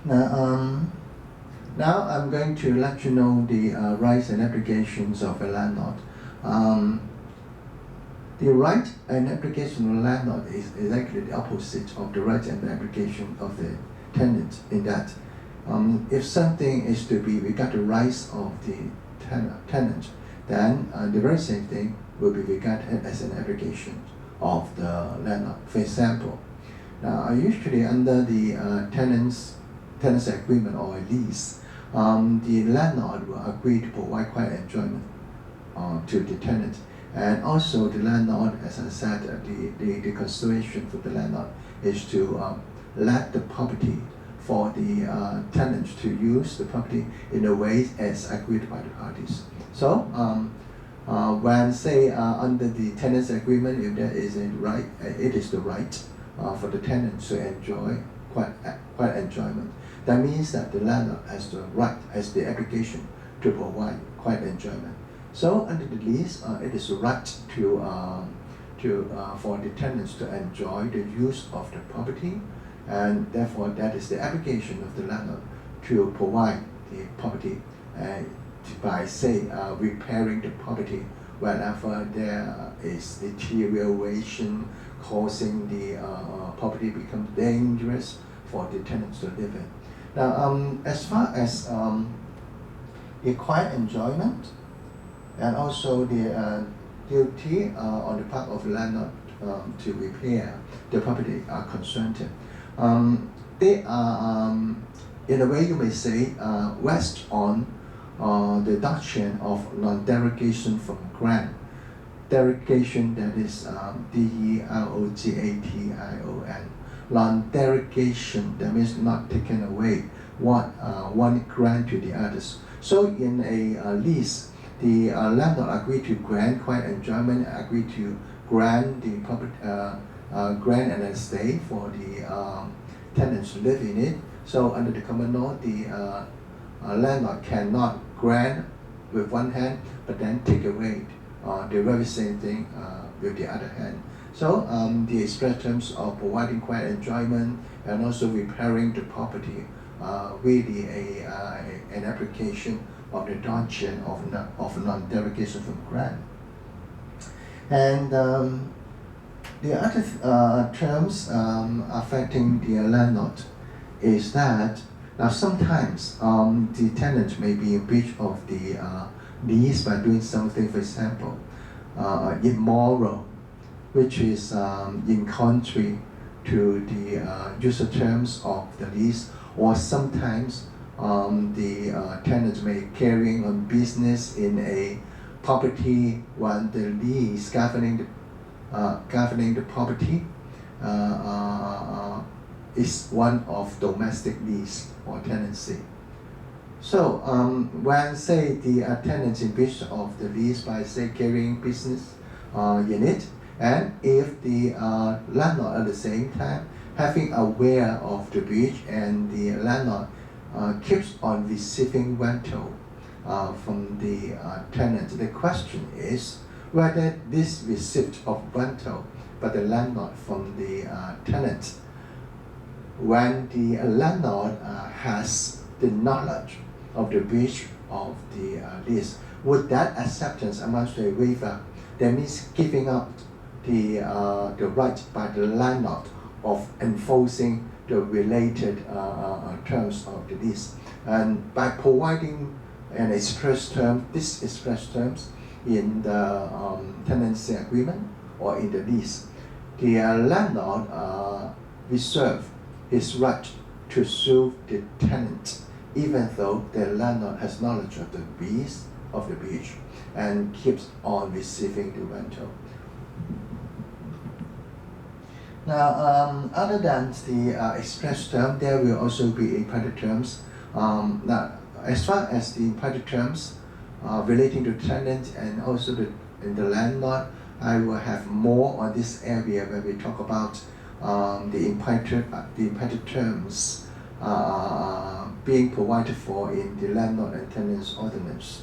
Now, now I'm going to let you know the rights and obligations of a landlord. The right and application of a landlord is actually the opposite of the right and the application of the tenant, in that if something is to be regarded the rights of the tenant, then the very same thing will be regarded as an application of the landlord. For example, now usually under the tenants agreement or a lease, the landlord will agree to provide quiet enjoyment to the tenant. And also the landlord, as I said, the consideration for the landlord is to let the property for the tenants to use the property in a way as agreed by the parties. So when say under the tenants agreement, if there is a right, it is the right for the tenants to enjoy quiet enjoyment. That means that the landlord has the right, has the obligation to provide quiet enjoyment. So under the lease, it is a right for the tenants to enjoy the use of the property, and therefore that is the obligation of the landlord to provide the property by say repairing the property whenever there is deterioration causing the property become dangerous for the tenants to live in. Now, as far as the quiet enjoyment and also the duty on the part of the landlord to repair the property are concerned, they are, in a way you may say, rest on the doctrine of non-derogation from grant. Derogation, that is D-E-R-O-G-A-T-I-O-N. Non-derogation, that means not taken away what one grant to the others. So in a lease, the landlord agreed to grant quiet enjoyment, agreed to grant the property, grant an estate for the tenants to live in it. So under the common law, the landlord cannot grant with one hand, but then take away the very same thing with the other hand. So the express terms of providing quiet enjoyment and also repairing the property really an application of the doctrine of non-derogation from grant. And the other terms affecting the landlord is that now sometimes the tenant may be in breach of the lease by doing something, for example, immoral, which is in contrary to the user terms of the lease, or sometimes the tenant may carrying on business in a property when the lease governing the property is one of domestic lease or tenancy. So when say the tenant in breach of the lease by say carrying business in it, and if the landlord at the same time having aware of the breach and the landlord keeps on receiving rental from the tenant, the question is whether this receipt of rental by the landlord from the tenant, when the landlord has the knowledge of the breach of the lease, would that acceptance amount to a waiver? That means giving up the right by the landlord of enforcing the related terms of the lease, and by providing an express term, this express terms in the tenancy agreement or in the lease, the landlord reserve his right to sue the tenant, even though the landlord has knowledge of the breach and keeps on receiving the rental. Now, other than the express term, there will also be implied terms. Now, as far as the implied terms relating to tenant and also in the landlord, I will have more on this area when we talk about the implied terms being provided for in the landlord and tenants ordinance.